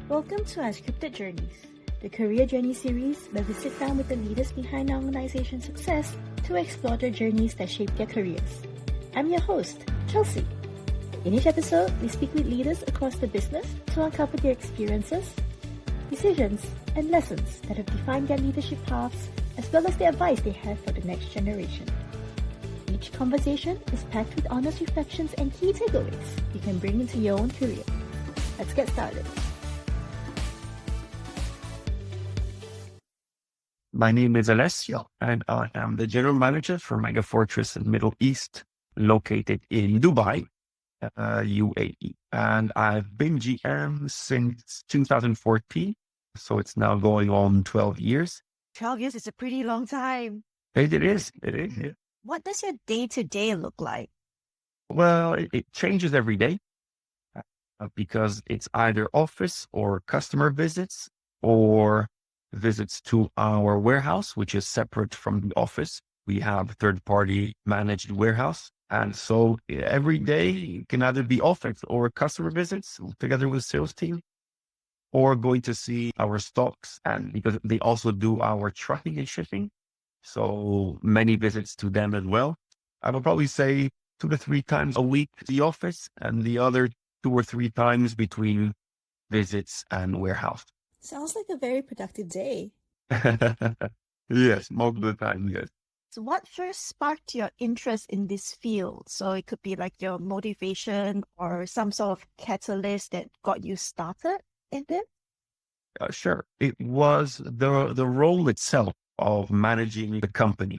Welcome to Unscripted Journeys, the career journey series where we sit down with the leaders behind our organization's success to explore the journeys that shape their careers. I'm your host, Chelsea. In each episode, we speak with leaders across the business to uncover their experiences, decisions, and lessons that have defined their leadership paths, as well as the advice they have for the next generation. Each conversation is packed with honest reflections and key takeaways you can bring into your own career. Let's get started. My name is Alessio, and I am the general manager for Fortris in Middle East, located in Dubai, UAE. And I've been GM since 2014, so it's now going on 12 years. 12 years is a pretty long time. It is. Yeah. What does your day-to-day look like? Well, it changes every day because it's either office or customer visits or visits to our warehouse, which is separate from the office. We have third-party managed warehouse. And so every day can either be office or customer visits together with sales team, or going to see our stocks. And because they also do our trucking and shipping, so many visits to them as well. I would probably say 2 to 3 times a week to the office, and the other 2 or 3 times between visits and warehouse. Sounds like a very productive day. Yes, most of the time, yes. So what first sparked your interest in this field? So it could be like your motivation or some sort of catalyst that got you started in it? Sure. It was the role itself of managing the company.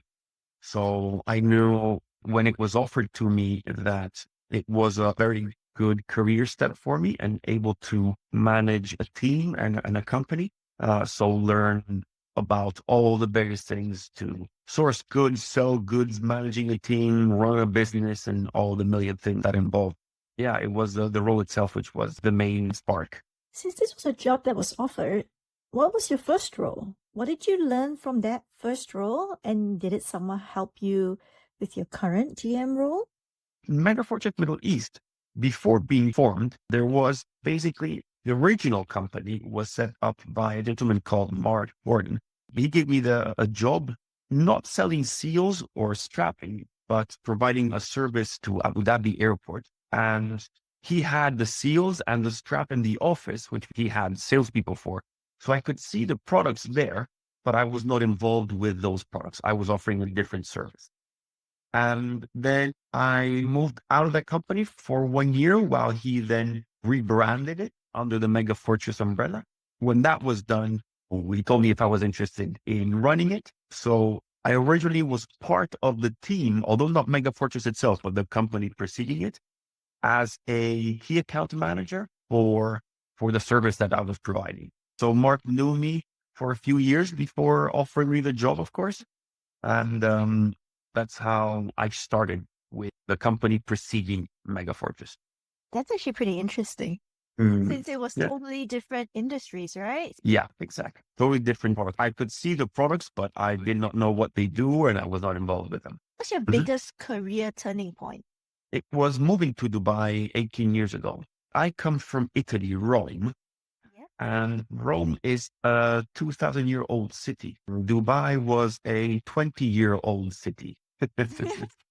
So I knew when it was offered to me that it was a very good career step for me and able to manage a team and a company. So learn about all the various things to source goods, sell goods, managing a team, run a business, and all the million things that involved. Yeah, it was the role itself, which was the main spark. Since this was a job that was offered, what was your first role? What did you learn from that first role? And did it somewhat help you with your current GM role? Fortris Middle East, before being formed, there was basically the original company was set up by a gentleman called Mark Gordon. He gave me a job, not selling seals or strapping, but providing a service to Abu Dhabi airport. And he had the seals and the strap in the office, which he had salespeople for. So I could see the products there, but I was not involved with those products. I was offering a different service. And then I moved out of that company for 1 year while he then rebranded it under the Fortris umbrella. When that was done, he told me if I was interested in running it. So I originally was part of the team, although not Fortris itself, but the company preceding it, as a key account manager for the service that I was providing. So Mark knew me for a few years before offering me the job, of course. And that's how I started with the company preceding Fortris. That's actually pretty interesting. Since it was totally different industries, right? Yeah, exactly. Totally different products. I could see the products, but I did not know what they do, and I was not involved with them. What's your biggest career turning point? It was moving to Dubai 18 years ago. I come from Italy, Rome. And Rome is a 2,000-year-old city. Dubai was a 20-year-old city.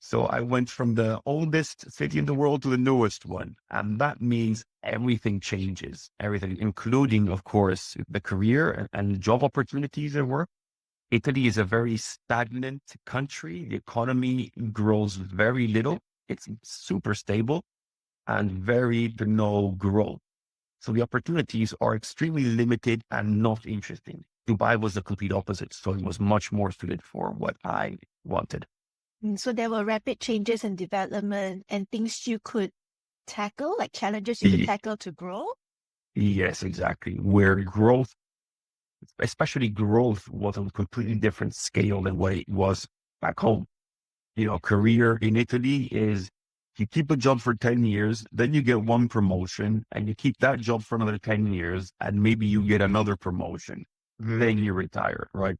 So I went from the oldest city in the world to the newest one. And that means everything changes, everything, including, of course, the career and job opportunities there were. Italy is a very stagnant country. The economy grows very little. It's super stable and very to no growth. So the opportunities are extremely limited and not interesting. Dubai was the complete opposite. So it was much more suited for what I wanted. So there were rapid changes in development and things you could tackle, like challenges you could tackle to grow? Yes, exactly. Where growth, especially growth, was on a completely different scale than what it was back home. Career in Italy is you keep a job for 10 years, then you get one promotion and you keep that job for another 10 years and maybe you get another promotion, then you retire, right?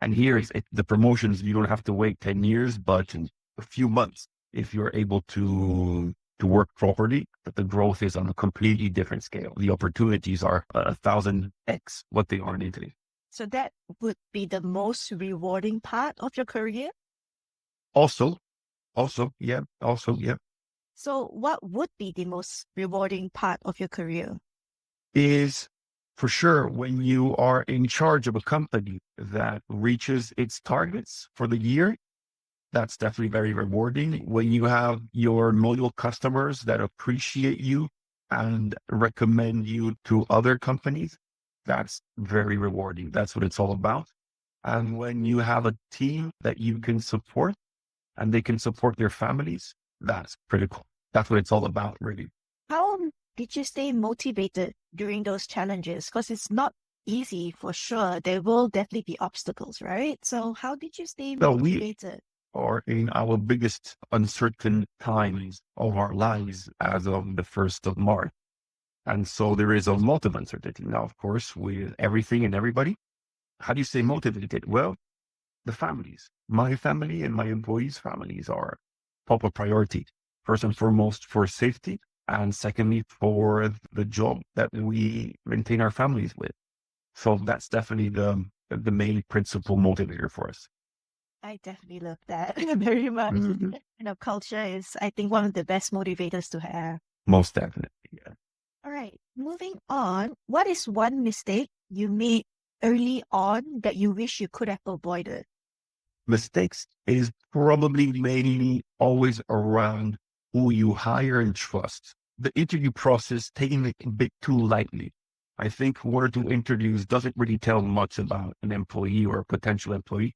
And here the promotions, you don't have to wait 10 years, but a few months if you're able to to work properly, but the growth is on a completely different scale. The opportunities are 1,000x what they are in Italy. So that would be the most rewarding part of your career? Also, yeah. So what would be the most rewarding part of your career? Is for sure when you are in charge of a company that reaches its targets for the year. That's definitely very rewarding. When you have your loyal customers that appreciate you and recommend you to other companies, that's very rewarding. That's what it's all about. And when you have a team that you can support and they can support their families, that's critical. That's what it's all about, really. How did you stay motivated during those challenges? Because it's not easy for sure. There will definitely be obstacles, right? So how did you stay So we motivated? are in our biggest uncertain times of our lives as of the 1st of March. And so there is a lot of uncertainty now, of course, with everything and everybody. How do you stay motivated? Well, the families, my family and my employees' families are top of priority. First and foremost for safety, and secondly for the job that we maintain our families with. So that's definitely the main principal motivator for us. I definitely love that very much. Mhm. Culture is, I think, one of the best motivators to have. Most definitely, yeah. All right, moving on. What is one mistake you made early on that you wish you could have avoided? Mistakes is probably mainly always around who you hire and trust. The interview process, taking it a bit too lightly. I think one or two interviews doesn't really tell much about an employee or a potential employee.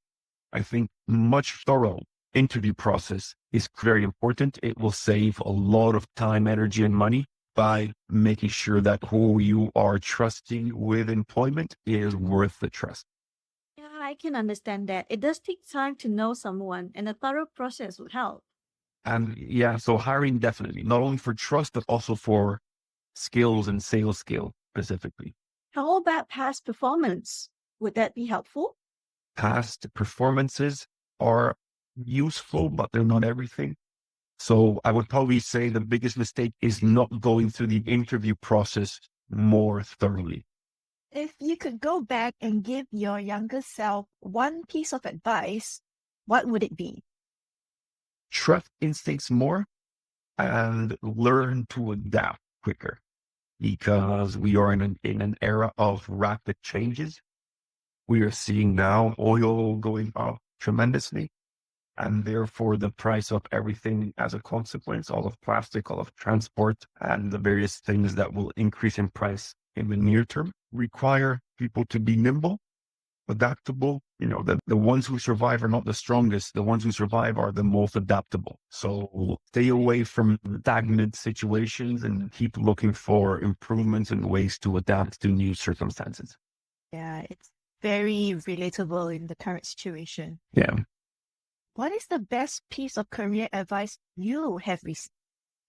I think much thorough interview process is very important. It will save a lot of time, energy, and money by making sure that who you are trusting with employment is worth the trust. Yeah, I can understand that. It does take time to know someone, and a thorough process would help. And yeah, so hiring definitely, not only for trust, but also for skills and sales skill specifically. How about past performance? Would that be helpful? Past performances are useful, but they're not everything. So I would probably say the biggest mistake is not going through the interview process more thoroughly. If you could go back and give your younger self one piece of advice, what would it be? Trust instincts more and learn to adapt quicker because we are in an era of rapid changes. We are seeing now oil going up tremendously, and therefore the price of everything as a consequence, all of plastic, all of transport, and the various things that will increase in price in the near term require people to be nimble, adaptable. The ones who survive are not the strongest. The ones who survive are the most adaptable. So stay away from stagnant situations and keep looking for improvements and ways to adapt to new circumstances. Yeah, it's very relatable in the current situation. Yeah. What is the best piece of career advice you have received?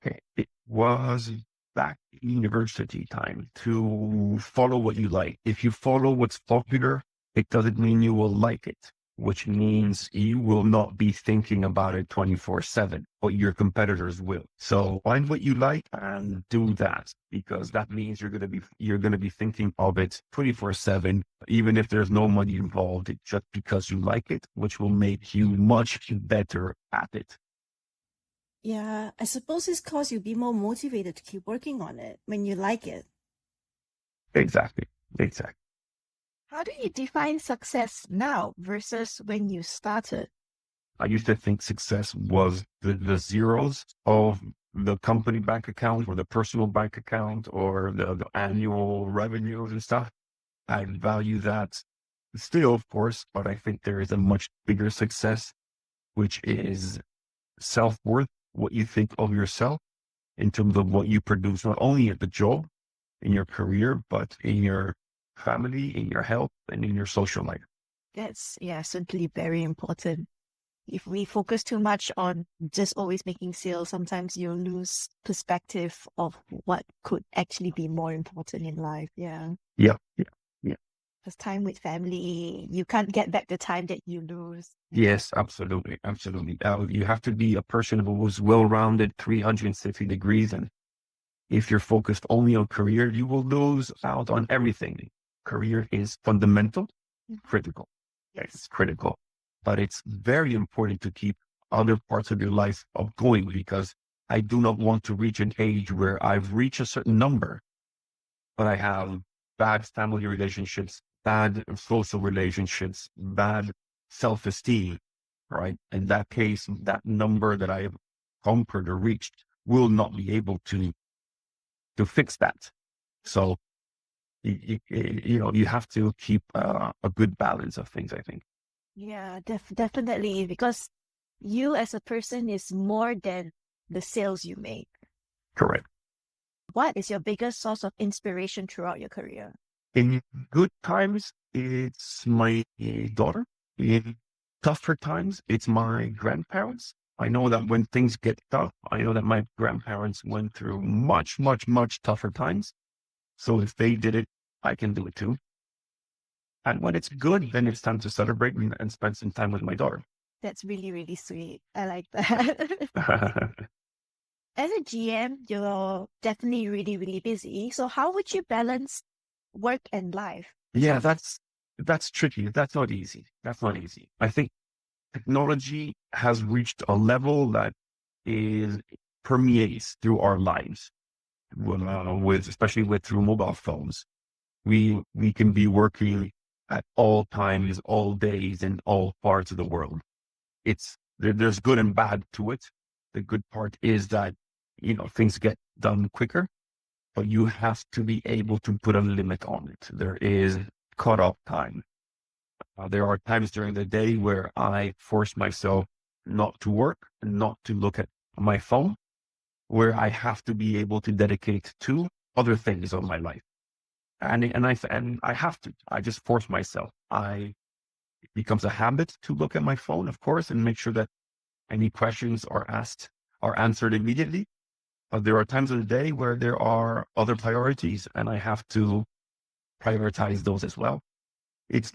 Okay. It was back in university time to follow what you like. If you follow what's popular, it doesn't mean you will like it, which means you will not be thinking about it 24/7, but your competitors will. So find what you like and do that, because that means you're going to be thinking of it 24/7, even if there's no money involved, just because you like it, which will make you much better at it. Yeah, I suppose it's because you'll be more motivated to keep working on it when you like it. Exactly. How do you define success now versus when you started? I used to think success was the zeros of the company bank account or the personal bank account or the annual revenues and stuff. I value that still, of course, but I think there is a much bigger success, which is self-worth, what you think of yourself in terms of what you produce, not only at the job, in your career, but in your family, in your health, and in your social life. That's, certainly very important. If we focus too much on just always making sales, sometimes you'll lose perspective of what could actually be more important in life. Yeah. Yeah. Because time with family, you can't get back the time that you lose. Yes, absolutely. Absolutely. You have to be a person who's well-rounded 360 degrees. And if you're focused only on career, you will lose out on everything. Career is fundamental, critical. It's critical, but it's very important to keep other parts of your life going, because I do not want to reach an age where I've reached a certain number, but I have bad family relationships, bad social relationships, bad self-esteem, right? In that case, that number that I have conquered or reached will not be able to fix that. So, you have to keep a good balance of things, I think. Yeah, definitely. Because you as a person is more than the sales you make. Correct. What is your biggest source of inspiration throughout your career? In good times, it's my daughter. In tougher times, it's my grandparents. I know that when things get tough, I know that my grandparents went through much, much, much tougher times. So if they did it, I can do it too. And when it's good, then it's time to celebrate and spend some time with my daughter. That's really, really sweet. I like that. As a GM, you're definitely really, really busy. So how would you balance work and life? Yeah, that's tricky. That's not easy. That's not easy. I think technology has reached a level that permeates through our lives, especially through mobile phones. We can be working at all times, all days, in all parts of the world. There's good and bad to it. The good part is that things get done quicker, but you have to be able to put a limit on it. There is cut-off time. There are times during the day where I force myself not to work and not to look at my phone, where I have to be able to dedicate to other things of my life. And I have to. I just force myself. It becomes a habit to look at my phone, of course, and make sure that any questions are answered immediately. But there are times of the day where there are other priorities, and I have to prioritize those as well. It's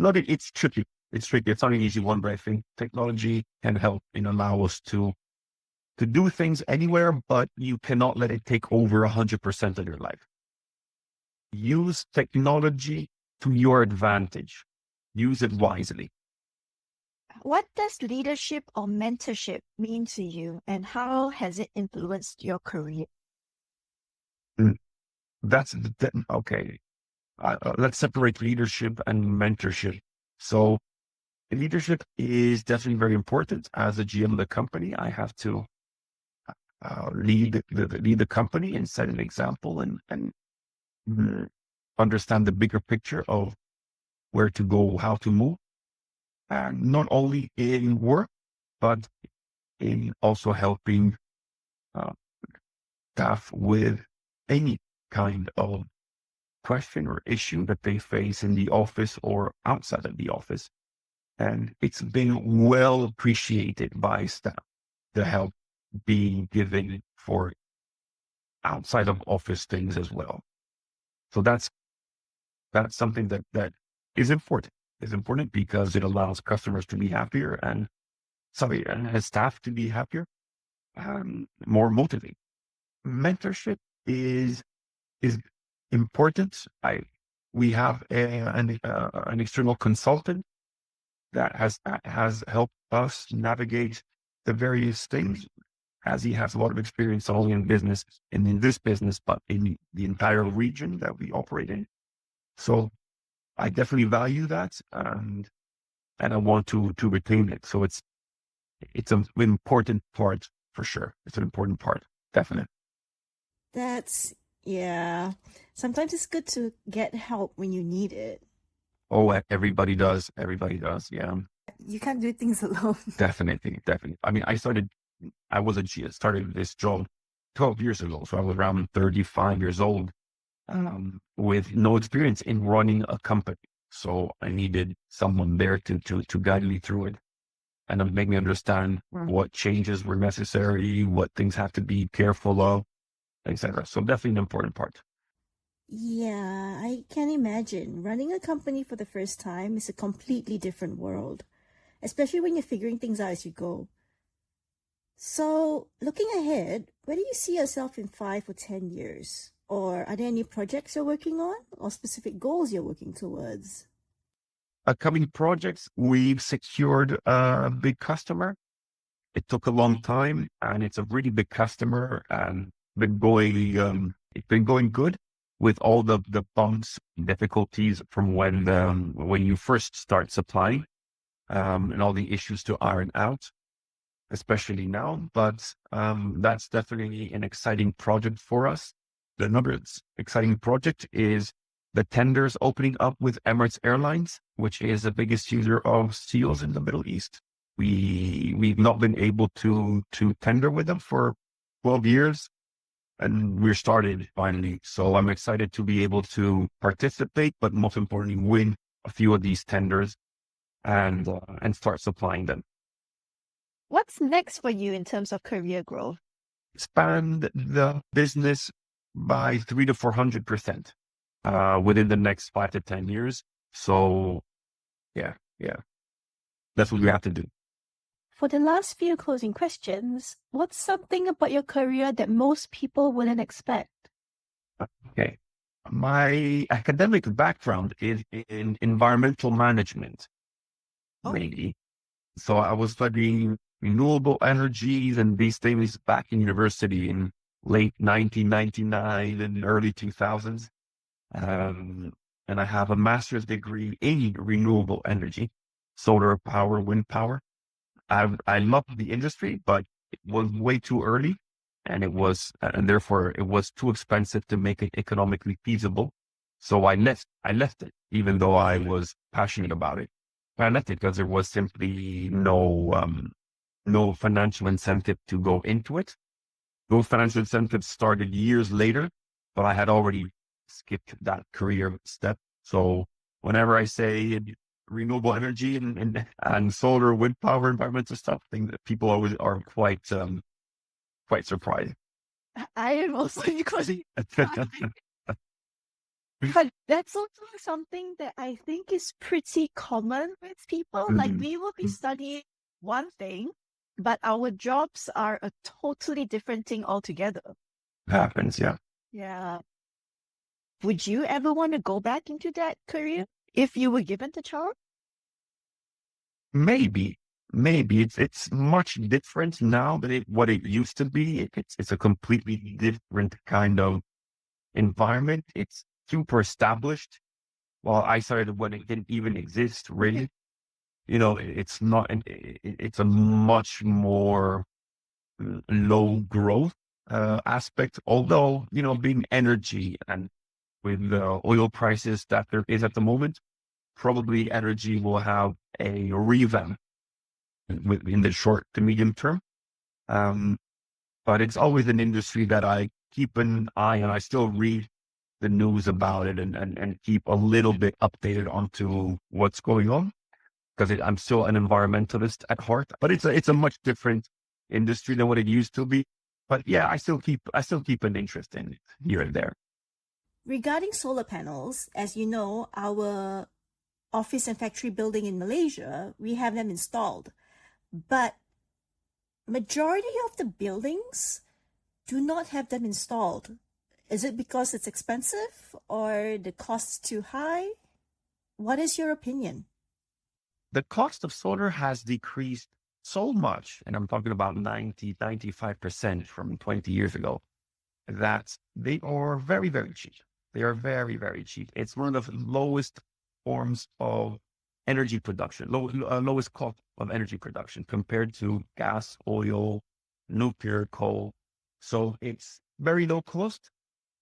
tricky. It's tricky. It's not an easy one, but I think technology can help and allow us to do things anywhere, but you cannot let it take over 100% of your life. Use technology to your advantage. Use it wisely. What does leadership or mentorship mean to you, and how has it influenced your career? Okay. Let's separate leadership and mentorship. So leadership is definitely very important. As a GM of the company, I have to lead the company and set an example and understand the bigger picture of where to go, how to move, and not only in work, but in also helping staff with any kind of question or issue that they face in the office or outside of the office. And it's been well appreciated by staff, the help being given for outside of office things as well. So that's something that is important. It's important because it allows customers to be happier and his staff to be happier, more motivated. Mentorship is important. We have an external consultant that has helped us navigate the various things, as he has a lot of experience not only in business and in this business, but in the entire region that we operate in. So I definitely value that, and I want to retain it. So it's an important part for sure. It's an important part, definitely. Yeah. Sometimes it's good to get help when you need it. Oh, everybody does. Everybody does. Yeah. You can't do things alone. Definitely. I mean, started this job 12 years ago. So I was around 35 years old, with no experience in running a company. So I needed someone there to guide me through it and make me understand what changes were necessary, what things have to be careful of, etc. So definitely an important part. Yeah, I can imagine. Running a company for the first time is a completely different world, especially when you're figuring things out as you go. So, looking ahead, where do you see yourself in 5 or 10 years? Or are there any projects you're working on or specific goals you're working towards? Upcoming projects, we've secured a big customer. It took a long time, and it's a really big customer, and it's been going good with all the bumps, difficulties from when you first start supplying, and all the issues to iron out, especially now. But that's definitely an exciting project for us. Another exciting project is the tenders opening up with Emirates Airlines, which is the biggest user of seals in the Middle East. We've not been able to tender with them for 12 years, and we're started finally. So I'm excited to be able to participate, but most importantly, win a few of these tenders and start supplying them. What's next for you in terms of career growth? Expand the business by 300 to 400% within the next 5 to 10 years. So yeah, that's what we have to do. For the last few closing questions, what's something about your career that most people wouldn't expect? Okay. My academic background is in environmental management, mainly. So I was studying renewable energies and these things back in university in late 1999 and early 2000s. And I have a master's degree in renewable energy, solar power, wind power. I love the industry, but it was way too early, and therefore it was too expensive to make it economically feasible. So I left it, even though I was passionate about it. I left it because there was simply no financial incentive to go into it. Those financial incentives started years later, but I had already skipped that career step. So whenever I say renewable energy and solar, wind power, environmental stuff, I think that people always are quite surprised. I am also equally surprised. But that's also something that I think is pretty common with people. Like we will be studying one thing, but our jobs are a totally different thing altogether. Happens, yeah. Yeah. Would you ever want to go back into that career if you were given the chance? Maybe it's much different now than what it used to be. It's a completely different kind of environment. It's super established. Well, I started when it didn't even exist, really. It's not, it's a much more low growth aspect, although, being energy and with the oil prices that there is at the moment, probably energy will have a revamp in the short to medium term. But it's always an industry that I keep an eye on. I still read the news about it and keep a little bit updated onto what's going on, because I'm still an environmentalist at heart, but it's a much different industry than what it used to be. But yeah, I still keep an interest in it here and there. Regarding solar panels, as you know, our office and factory building in Malaysia, we have them installed. But majority of the buildings do not have them installed. Is it because it's expensive or the cost's too high? What is your opinion? The cost of solar has decreased so much, and I'm talking about 95% from 20 years ago, that they are very, very cheap. They are very, very cheap. It's one of the lowest forms of energy production, lowest cost of energy production compared to gas, oil, nuclear, coal. So it's very low cost.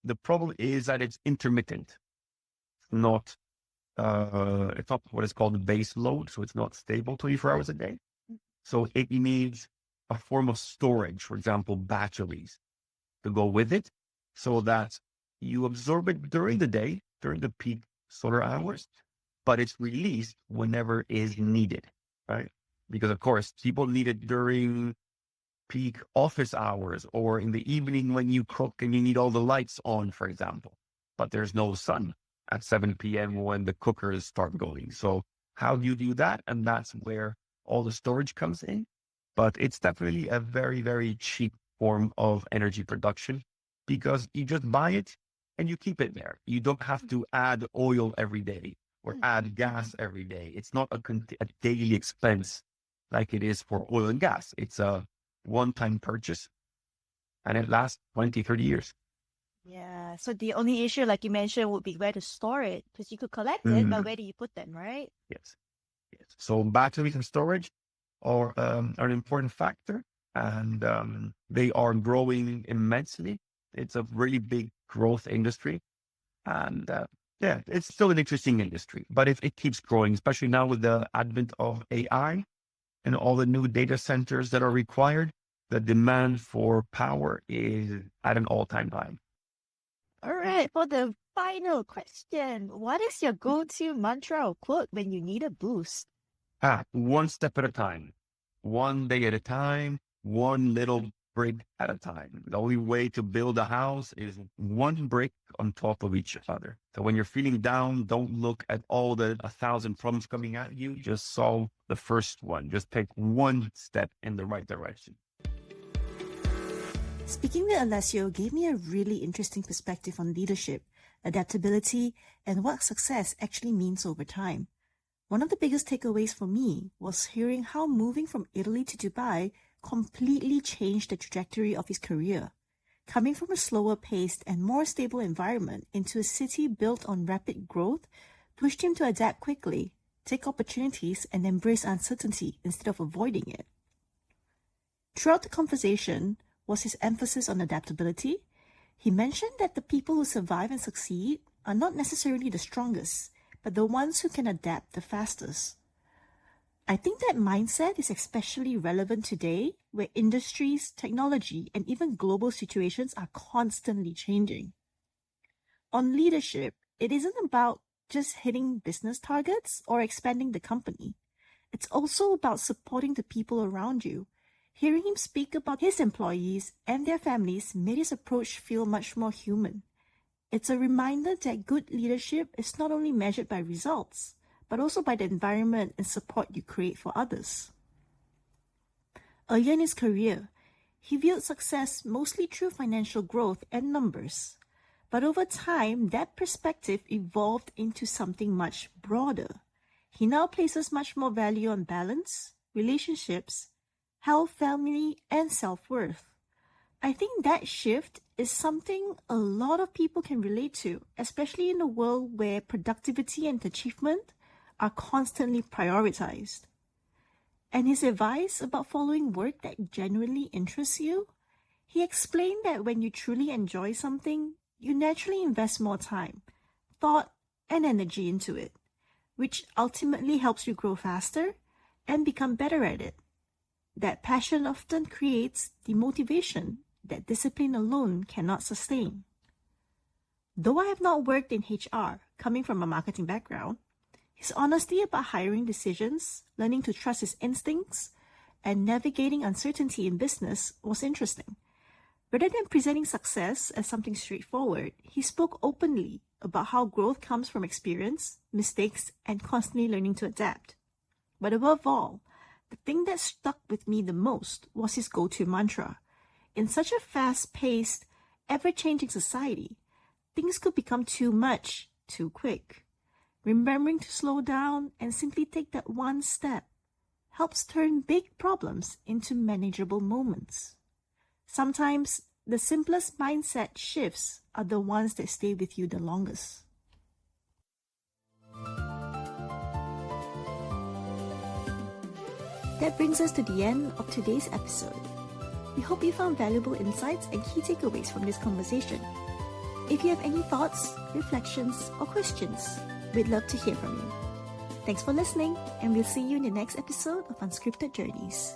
The problem is that it's intermittent, not it's not what is called base load, so it's not stable 24 hours a day. So it needs a form of storage, for example, batteries, to go with it, so that you absorb it during the day, during the peak solar hours, but it's released whenever is needed, right? Because of course, people need it during peak office hours or in the evening when you cook and you need all the lights on, for example. but there's no sun at 7 p.m. when the cookers start going. So how do you do that? And that's where all the storage comes in. But it's definitely a very, very cheap form of energy production because you just buy it and you keep it there. You don't have to add oil every day or add gas every day. It's not a daily expense like it is for oil and gas. It's a one-time purchase and it lasts 20, 30 years. Yeah. So the only issue, like you mentioned, would be where to store it because you could collect it, but where do you put them, right? Yes. So batteries and storage are an important factor, and they are growing immensely. It's a really big growth industry, and it's still an interesting industry. But if it keeps growing, especially now with the advent of AI and all the new data centers that are required, the demand for power is at an all-time high. All right. For the final question, what is your go-to mantra or quote when you need a boost? One step at a time, one day at a time, one little brick at a time. The only way to build a house is one brick on top of each other. So when you're feeling down, don't look at all the 1,000 problems coming at you. Just solve the first one. Just take one step in the right direction. Speaking with Alessio gave me a really interesting perspective on leadership, adaptability, and what success actually means over time. One of the biggest takeaways for me was hearing how moving from Italy to Dubai completely changed the trajectory of his career. Coming from a slower paced and more stable environment into a city built on rapid growth pushed him to adapt quickly, take opportunities, and embrace uncertainty instead of avoiding it. Throughout the conversation was his emphasis on adaptability. He mentioned that the people who survive and succeed are not necessarily the strongest, but the ones who can adapt the fastest. I think that mindset is especially relevant today, where industries, technology, and even global situations are constantly changing. On leadership, it isn't about just hitting business targets or expanding the company. It's also about supporting the people around you. Hearing him speak about his employees and their families made his approach feel much more human. It's a reminder that good leadership is not only measured by results, but also by the environment and support you create for others. Earlier in his career, he viewed success mostly through financial growth and numbers. But over time, that perspective evolved into something much broader. He now places much more value on balance, relationships, health, family, and self-worth. I think that shift is something a lot of people can relate to, especially in a world where productivity and achievement are constantly prioritized. And his advice about following work that genuinely interests you? He explained that when you truly enjoy something, you naturally invest more time, thought, and energy into it, which ultimately helps you grow faster and become better at it. That passion often creates the motivation that discipline alone cannot sustain. Though I have not worked in HR, coming from a marketing background, his honesty about hiring decisions, learning to trust his instincts, and navigating uncertainty in business was interesting. Rather than presenting success as something straightforward, he spoke openly about how growth comes from experience, mistakes, and constantly learning to adapt. But above all, the thing that stuck with me the most was his go-to mantra. In such a fast-paced, ever-changing society, things could become too much, too quick. Remembering to slow down and simply take that one step helps turn big problems into manageable moments. Sometimes, the simplest mindset shifts are the ones that stay with you the longest. That brings us to the end of today's episode. We hope you found valuable insights and key takeaways from this conversation. If you have any thoughts, reflections, or questions, we'd love to hear from you. Thanks for listening, and we'll see you in the next episode of Unscripted Journeys.